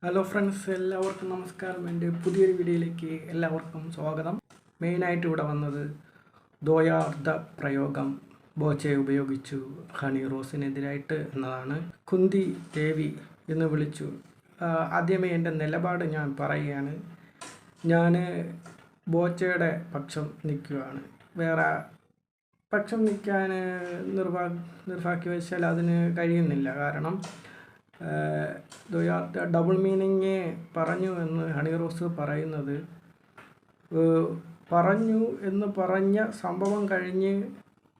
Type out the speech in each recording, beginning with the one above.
Hello friends, എല്ലാവർക്കും നമസ്കാരം. എൻ്റെ പുതിയൊരു വീഡിയോയിലേക്ക് എല്ലാവർക്കും സ്വാഗതം. മെയിനായിട്ട് ഇവിടെ വന്നത് ദ്വയാർത്ഥ പ്രയോഗം ബോച്ചെ ഉപയോഗിച്ചു ഹണി റോസിനെതിരായിട്ട് എന്നതാണ്. കുന്തി ദേവി എന്ന് വിളിച്ചു. ആദ്യമേ എൻ്റെ നിലപാട് ഞാൻ പറയുകയാണ്. ഞാൻ ബോച്ചയുടെ പക്ഷം നിൽക്കുകയാണ്. വേറെ പക്ഷം നിൽക്കാൻ നിർഭാഗ്യവശാൽ അതിന് കഴിയുന്നില്ല. കാരണം ഡബിൾ മീനിങ് പറഞ്ഞു എന്ന് ഹണി റോസ് പറയുന്നത്, പറഞ്ഞു എന്ന് പറഞ്ഞ സംഭവം കഴിഞ്ഞ്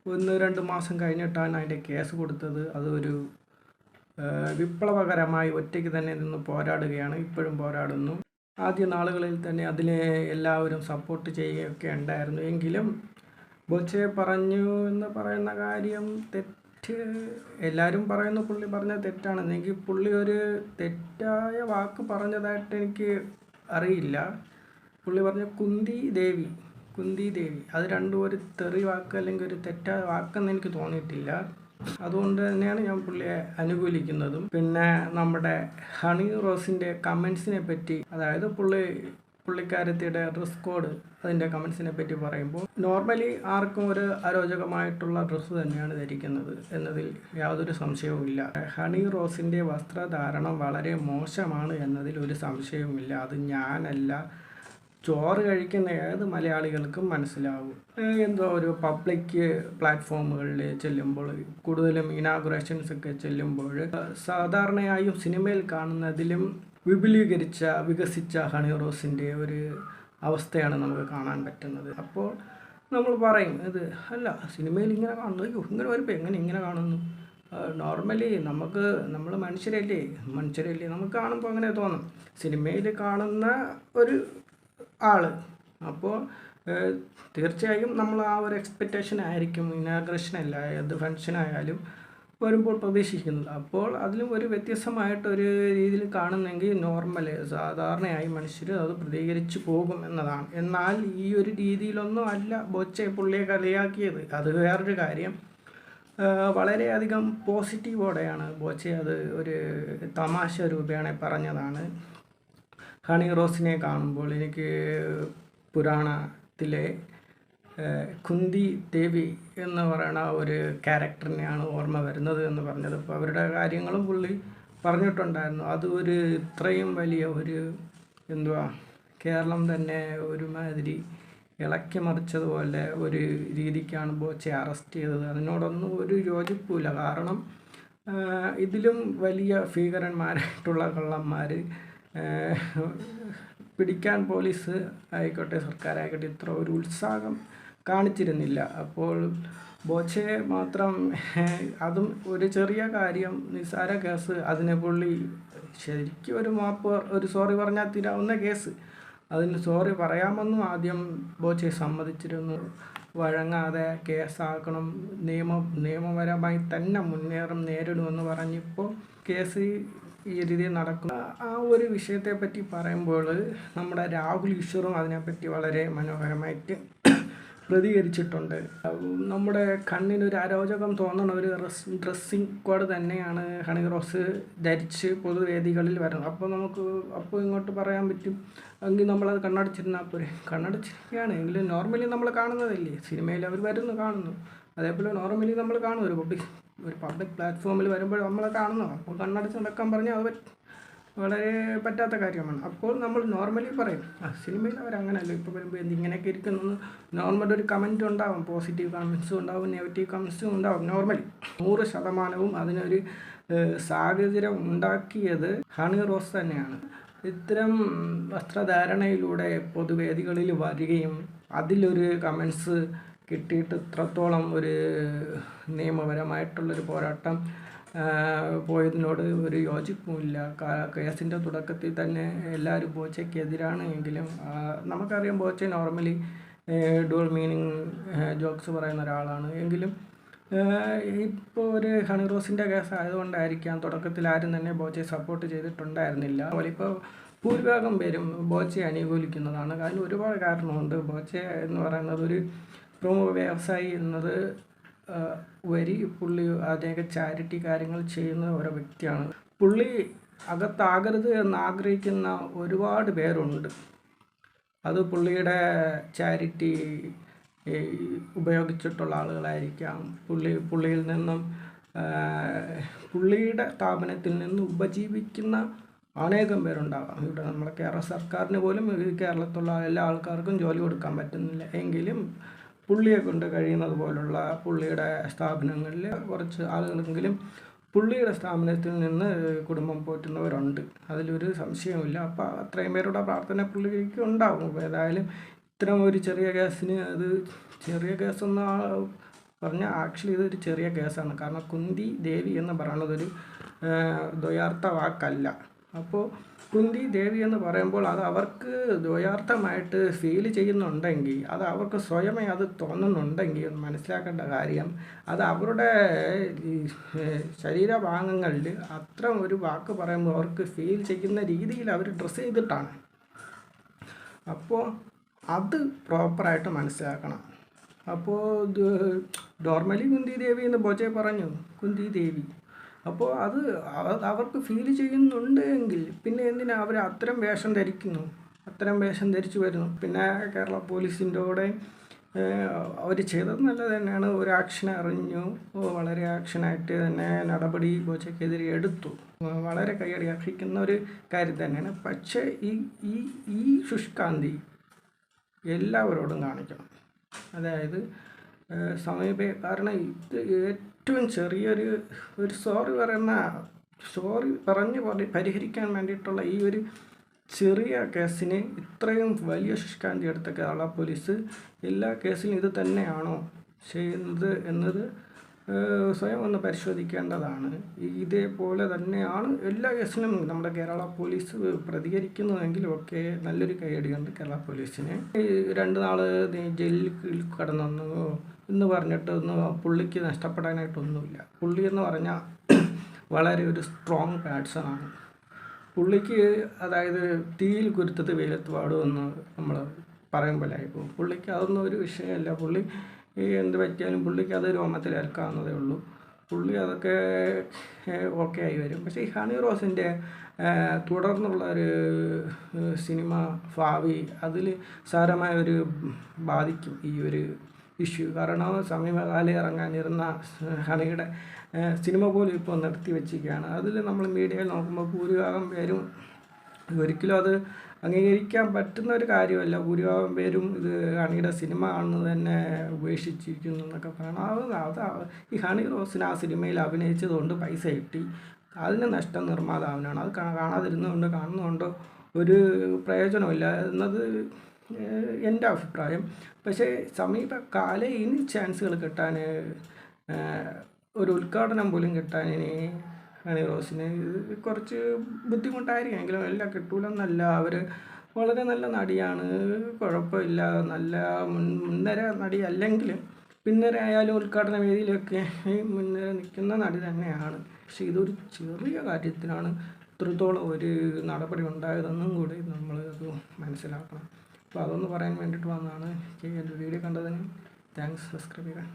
1-2 മാസം കഴിഞ്ഞിട്ടാണ് അതിൻ്റെ കേസ് കൊടുത്തത്. അതൊരു വിപ്ലവകരമായി ഒറ്റയ്ക്ക് തന്നെ നിന്ന് പോരാടുകയാണ്, ഇപ്പോഴും പോരാടുന്നു. ആദ്യ നാളുകളിൽ തന്നെ അതിനെ എല്ലാവരും സപ്പോർട്ട് ചെയ്യുകയൊക്കെ ഉണ്ടായിരുന്നു. എങ്കിലും ബോച്ചെ പറഞ്ഞു എന്ന് പറയുന്ന കാര്യം എല്ലാവരും പറയുന്നു പുള്ളി പറഞ്ഞ തെറ്റാണെന്നെങ്കിൽ പുള്ളി ഒരു തെറ്റായ വാക്ക് പറഞ്ഞതായിട്ട് എനിക്ക് അറിയില്ല. പുള്ളി പറഞ്ഞ കുന്തി ദേവി അത് രണ്ടും ഒരു തെറി വാക്ക് അല്ലെങ്കിൽ ഒരു തെറ്റായ വാക്കെന്ന് എനിക്ക് തോന്നിയിട്ടില്ല. അതുകൊണ്ട് തന്നെയാണ് ഞാൻ പുള്ളിയെ അനുകൂലിക്കുന്നതും. പിന്നെ നമ്മുടെ ഹണി റോസിൻ്റെ കമൻസിനെ പറ്റി, അതായത് പുള്ളിക്കാരത്തിയുടെ ഡ്രസ് കോഡ്, അതിൻ്റെ കമൻസിനെ പറ്റി പറയുമ്പോൾ നോർമലി ആർക്കും ഒരു അരോചകമായിട്ടുള്ള ഡ്രസ്സ് തന്നെയാണ് ധരിക്കുന്നത് എന്നതിൽ യാതൊരു സംശയവുമില്ല. ഹണി റോസിൻ്റെ വസ്ത്രധാരണം വളരെ മോശമാണ് എന്നതിൽ ഒരു സംശയവുമില്ല. അത് ഞാനല്ല, ചോറ് കഴിക്കുന്ന ഏത് മലയാളികൾക്കും മനസ്സിലാവും. എന്തോ ഒരു പബ്ലിക് പ്ലാറ്റ്ഫോമുകളിൽ ചെല്ലുമ്പോൾ, കൂടുതലും ഇനാഗുറേഷൻസ് ഒക്കെ ചെല്ലുമ്പോൾ, സാധാരണയായും സിനിമയിൽ കാണുന്നതിലും വികസിച്ച ഹണി റോസിൻ്റെ ഒരു അവസ്ഥയാണ് നമുക്ക് കാണാൻ പറ്റുന്നത്. അപ്പോൾ നമ്മൾ പറയും, ഇത് അല്ല സിനിമയിൽ ഇങ്ങനെ കാണുന്നത്, ഇങ്ങനെ വരുമ്പോൾ ഇങ്ങനെ കാണുന്നു. നോർമലി നമ്മൾ മനുഷ്യരല്ലേ, നമുക്ക് കാണുമ്പോൾ അങ്ങനെ തോന്നും. സിനിമയിൽ കാണുന്ന ഒരു ആൾ, അപ്പോൾ തീർച്ചയായും നമ്മൾ ആ ഒരു എക്സ്പെക്റ്റേഷൻ ആയിരിക്കും ഇനാഗ്രേഷൻ അല്ല ഏത് ഫങ്ഷനായാലും വരുമ്പോൾ പ്രതീക്ഷിക്കുന്നത്. അപ്പോൾ അതിലും ഒരു വ്യത്യസ്തമായിട്ടൊരു രീതിയിൽ കാണുന്നെങ്കിൽ സാധാരണയായി മനുഷ്യർ അത് പ്രതികരിച്ചു പോകും എന്നതാണ്. എന്നാൽ ഈ ഒരു രീതിയിലൊന്നും അല്ല ബോച്ചെ പുള്ളിയെ കളിയാക്കിയത്. അത് വേറൊരു കാര്യം. വളരെയധികം പോസിറ്റീവോടെയാണ് ബോച്ചെ അത് ഒരു തമാശ രൂപേണ പറഞ്ഞതാണ്. ഹണി റോസിനെ കാണുമ്പോൾ എനിക്ക് പുരാണത്തിലെ കുന്തി ദേവി എന്ന് പറയുന്ന ഒരു ക്യാരക്ടറിനെയാണ് ഓർമ്മ വരുന്നത് എന്ന് പറഞ്ഞത്. അപ്പോൾ അവരുടെ കാര്യങ്ങളും പുള്ളി പറഞ്ഞിട്ടുണ്ടായിരുന്നു. അത് ഇത്രയും വലിയ കേരളം തന്നെ ഒരുമാതിരി ഇളക്കി മറിച്ചതുപോലെ ഒരു രീതിക്കാണ് ബോച്ചെ അറസ്റ്റ് ചെയ്തത്. അതിനോടൊന്നും ഒരു യോജിപ്പില്ല. കാരണം ഇതിലും വലിയ ഭീകരന്മാരായിട്ടുള്ള കള്ളന്മാർ പിടിക്കാൻ പോലീസ് ആയിക്കോട്ടെ സർക്കാരായിക്കോട്ടെ ഇത്ര ഒരു ഉത്സാഹം കാണിച്ചിരുന്നില്ല. അപ്പോൾ ബോച്ചെ മാത്രം, അതും ഒരു ചെറിയ കാര്യം, നിസ്സാര കേസ്, അതിനെ പുള്ളി ശരിക്കും ഒരു സോറി പറഞ്ഞാൽ തീരാവുന്ന കേസ്, അതിന് സോറി പറയാമെന്നും ആദ്യം ബോച്ചെ സമ്മതിച്ചിരുന്നു. വഴങ്ങാതെ കേസാക്കണം, നിയമപരമായി തന്നെ നേരിടുമെന്ന് പറഞ്ഞപ്പോൾ കേസ് ഈ രീതിയിൽ നടക്കുന്ന ആ ഒരു വിഷയത്തെപ്പറ്റി പറയുമ്പോൾ നമ്മുടെ രാഹുൽ ഈശ്വറും അതിനെപ്പറ്റി വളരെ മനോഹരമായിട്ട് പ്രതികരിച്ചിട്ടുണ്ട്. നമ്മുടെ കണ്ണിനൊരു അരോചകം തോന്നുന്ന ഒരു ഡ്രസ്സിങ് കോഡ് തന്നെയാണ് ഹണി റോസ് ധരിച്ച് പൊതുവേദികളിൽ വരുന്നത്. അപ്പോൾ ഇങ്ങോട്ട് പറയാൻ പറ്റും, എങ്കിൽ നമ്മളത് കണ്ണടച്ചിരുന്നാൽ പോരെ. കണ്ണടച്ചിരിക്കുകയാണ് എങ്കിലും നോർമലി നമ്മൾ കാണുന്നതല്ലേ, സിനിമയിൽ അവർ കാണുന്നു. അതേപോലെ നോർമലി നമ്മൾ കാണും, ഒരു പബ്ലിക് പ്ലാറ്റ്ഫോമിൽ വരുമ്പോൾ നമ്മളെ കാണുന്നു. അപ്പോൾ കണ്ണടച്ച് നടക്കാൻ പറഞ്ഞാൽ അത് വളരെ പറ്റാത്ത കാര്യമാണ്. അപ്പോൾ നമ്മൾ നോർമലി പറയും, സിനിമയിൽ അവരങ്ങനെയല്ലോ, ഇപ്പോൾ വരുമ്പോൾ ഇങ്ങനെയൊക്കെ ഇരിക്കുന്നു. നോർമൽ ഒരു കമൻറ്റ് ഉണ്ടാവും, പോസിറ്റീവ് കമൻസും ഉണ്ടാവും, നെഗറ്റീവ് കമൻസും ഉണ്ടാവും. നോർമലി 100% അതിനൊരു സാഹചര്യം ഉണ്ടാക്കിയത് ഹണി റോസ് തന്നെയാണ്. ഇത്തരം വസ്ത്രധാരണയിലൂടെ പൊതുവേദികളിൽ വരികയും അതിലൊരു കമൻസ് കിട്ടിയിട്ട് ഇത്രത്തോളം ഒരു നിയമപരമായിട്ടുള്ളൊരു പോരാട്ടം പോയതിനോട് ഒരു യോജിപ്പുമില്ല. കേസിൻ്റെ തുടക്കത്തിൽ തന്നെ എല്ലാവരും ബോച്ചയ്ക്ക് എതിരാണ്. എങ്കിലും നമുക്കറിയാം Boche normally dual meaning jokes പറയുന്ന ഒരാളാണ്. എങ്കിലും ഇപ്പോൾ ഒരു ഹണി റോസിൻ്റെ കേസ് ആയതുകൊണ്ടായിരിക്കാം തുടക്കത്തിൽ ആരും തന്നെ ബോച്ചെ സപ്പോർട്ട് ചെയ്തിട്ടുണ്ടായിരുന്നില്ല. ഇപ്പോൾ ഭൂരിഭാഗം പേരും ബോച്ചെ അനുകൂലിക്കുന്നതാണ്. അതിന് ഒരുപാട് കാരണമുണ്ട്. ബോച്ചെ എന്ന് പറയുന്നത് ഒരു പ്രമുഖ വ്യവസായി എന്നത് പുള്ളി അനേക ചാരിറ്റി കാര്യങ്ങൾ ചെയ്യുന്ന ഓരോ വ്യക്തിയാണ്. പുള്ളി അകത്താകരുത് എന്ന് ആഗ്രഹിക്കുന്ന ഒരുപാട് പേരുണ്ട്. അത് പുള്ളിയുടെ ചാരിറ്റി ഉപയോഗിച്ചിട്ടുള്ള ആളുകളായിരിക്കാം. പുള്ളിയിൽ നിന്നും പുള്ളിയുടെ സ്ഥാപനത്തിൽ നിന്ന് ഉപജീവിക്കുന്ന അനേകം പേരുണ്ടാകാം. ഇവിടെ നമ്മളെ കേരള സർക്കാരിന് പോലും കേരളത്തിലുള്ള എല്ലാ ആൾക്കാർക്കും ജോലി കൊടുക്കാൻ പറ്റുന്നില്ല. എങ്കിലും പുള്ളിയെ കൊണ്ട് കഴിയുന്നത് പോലുള്ള പുള്ളിയുടെ സ്ഥാപനങ്ങളിൽ കുറച്ച് ആളുകളെങ്കിലും പുള്ളിയുടെ സ്ഥാപനത്തിൽ നിന്ന് കുടുംബം പോറ്റുന്നവരുണ്ട്. അതിലൊരു സംശയമില്ല. അപ്പോൾ അത്രയും പേരുടെ പ്രാർത്ഥന പുള്ളിക്ക് ഉണ്ടാകും. ഏതായാലും ഇത്തരം ഒരു ചെറിയ കേസിന്, അത് ചെറിയ കേസെന്ന് പറഞ്ഞാൽ ആക്ച്വലി ഇതൊരു ചെറിയ കേസാണ്. കാരണം കുന്തി ദേവി എന്ന് പറയുന്നതൊരു ദ്വയാർത്ഥ വാക്കല്ല. അപ്പോൾ കുന്തി ദേവി എന്ന് പറയുമ്പോൾ അത് അവർക്ക് ദ്വയാർത്ഥമായിട്ട് ഫീൽ ചെയ്യുന്നുണ്ടെങ്കിൽ, അത് അവർക്ക് സ്വയമേ അത് തോന്നുന്നുണ്ടെങ്കിൽ മനസ്സിലാക്കേണ്ട കാര്യം, അത് അവരുടെ ശരീരഭാഗങ്ങളിൽ അത്ര ഒരു വാക്ക് പറയുമ്പോൾ അവർക്ക് ഫീൽ ചെയ്യുന്ന രീതിയിൽ അവർ ഡ്രസ്സ് ചെയ്തിട്ടാണ്. അപ്പോൾ അത് പ്രോപ്പറായിട്ട് മനസ്സിലാക്കണം. അപ്പോൾ നോർമലി കുന്തി ദേവി എന്ന് ബോച്ചെ പറഞ്ഞു, കുന്തി ദേവി. അപ്പോൾ അത് അവർക്ക് ഫീൽ ചെയ്യുന്നുണ്ട് എങ്കിൽ പിന്നെ എന്തിനാ അവർ അത്തരം വേഷം ധരിക്കുന്നു, അത്തരം വേഷം ധരിച്ചു വരുന്നു. പിന്നെ കേരള പോലീസിൻ്റെ കൂടെ അവർ ചെയ്തത് നല്ലത് തന്നെയാണ്. ഒരു ആക്ഷൻ അറിഞ്ഞു, വളരെ ആക്ഷനായിട്ട് തന്നെ നടപടി ബോച്ചയ്ക്കെതിരെ എടുത്തു. വളരെ കൈയടി അർഹിക്കുന്ന ഒരു കാര്യം തന്നെയാണ്. പക്ഷേ ഈ ശുഷ്കാന്തി എല്ലാവരോടും കാണിക്കണം. അതായത് കാരണം ഇത് ഏറ്റവും ചെറിയൊരു സോറി പറഞ്ഞ് പരിഹരിക്കാൻ വേണ്ടിയിട്ടുള്ള ഈ ഒരു ചെറിയ കേസിന് ഇത്രയും വലിയ ശുഷ്കാന്തി എടുത്ത കേരള പോലീസ് എല്ലാ കേസിലും ഇത് തന്നെയാണോ ചെയ്യുന്നത് എന്നത് സ്വയം ഒന്ന് പരിശോധിക്കേണ്ടതാണ്. ഇതേപോലെ തന്നെയാണ് എല്ലാ കേസിലും നമ്മുടെ കേരള പോലീസ് പ്രതികരിക്കുന്നതെങ്കിലും ഒക്കെ നല്ലൊരു കൈയടിയുണ്ട് കേരള പോലീസിന്. 2 നാൾ ജയിലിൽ കടന്നു എന്ന് പറഞ്ഞിട്ടൊന്നും പുള്ളിക്ക് നഷ്ടപ്പെടാനായിട്ടൊന്നുമില്ല. പുള്ളി എന്ന് പറഞ്ഞാൽ വളരെ ഒരു സ്ട്രോങ് പേഴ്സണാണ്. പുള്ളിക്ക് അതായത് തീയിൽ കുരുത്തത് വെയിലത്ത് പാടുമെന്ന് നമ്മൾ പറയുമ്പോഴായിപ്പോൾ പുള്ളിക്ക് അതൊന്നും ഒരു വിഷയമല്ല. പുള്ളി എന്ത് പറ്റിയാലും പുള്ളിക്ക് അത് രോമത്തിലേൽക്കാവുന്നതേ ഉള്ളൂ. പുള്ളി അതൊക്കെ ഓക്കെ ആയി വരും. പക്ഷേ ഈ ഹണി റോസിൻ്റെ തുടർന്നുള്ള ഒരു സിനിമ ഭാവി അതിൽ സാരമായൊരു ബാധിക്കും ഈ ഒരു ഇഷ്യൂ. കാരണം സമീപകാലം ഇറങ്ങാനിരുന്ന ഹണിയുടെ സിനിമ പോലും ഇപ്പോൾ നിർത്തി വെച്ചിരിക്കുകയാണ്. അതിൽ നമ്മൾ മീഡിയയിൽ നോക്കുമ്പോൾ ഭൂരിഭാഗം പേരും ഒരിക്കലും അത് അംഗീകരിക്കാൻ പറ്റുന്ന ഒരു കാര്യമല്ല. ഭൂരിഭാഗം പേരും ഇത് ഹണിയുടെ സിനിമ കാണുന്നത് തന്നെ ഉപേക്ഷിച്ചിരിക്കുന്നു എന്നൊക്കെ പറയണം. അത് ഈ ഹണി റോസിന് ആ സിനിമയിൽ അഭിനയിച്ചതുകൊണ്ട് പൈസ കിട്ടി, അതിന് നഷ്ടം നിർമ്മാതാവിനാണ്. അത് കാണാതിരുന്നുകൊണ്ട് കാണുന്നതുകൊണ്ട് ഒരു പ്രയോജനമില്ല എന്നത് എൻ്റെ അഭിപ്രായം. പക്ഷേ സമീപകാലം ഇനി ചാൻസുകൾ കിട്ടാൻ, ഒരു ഉദ്ഘാടനം പോലും കിട്ടാൻ ഇനി ഹണി റോസിന് കുറച്ച് ബുദ്ധിമുട്ടായിരിക്കും. എങ്കിലും എല്ലാം കിട്ടൂലെന്നല്ല. അവർ വളരെ നല്ല നടിയാണ്, കുഴപ്പമില്ല. നല്ല മുൻനിര നടി അല്ലെങ്കിലും പിന്നീട് ആയാലും ഉദ്ഘാടന വേദിയിലൊക്കെ മുൻനിര നിൽക്കുന്ന നടി തന്നെയാണ്. പക്ഷേ ഇതൊരു ചെറിയ കാര്യത്തിനാണ് ഇത്രത്തോളം ഒരു നടപടി ഉണ്ടായതെന്നും കൂടി നമ്മൾ അത് മനസ്സിലാക്കണം. അപ്പോൾ അതൊന്ന് പറയാൻ വേണ്ടിയിട്ട് വന്നതാണ്. എൻ്റെ വീഡിയോ കണ്ടതിന് താങ്ക്സ്. സബ്സ്ക്രൈബ് ചെയ്യുക.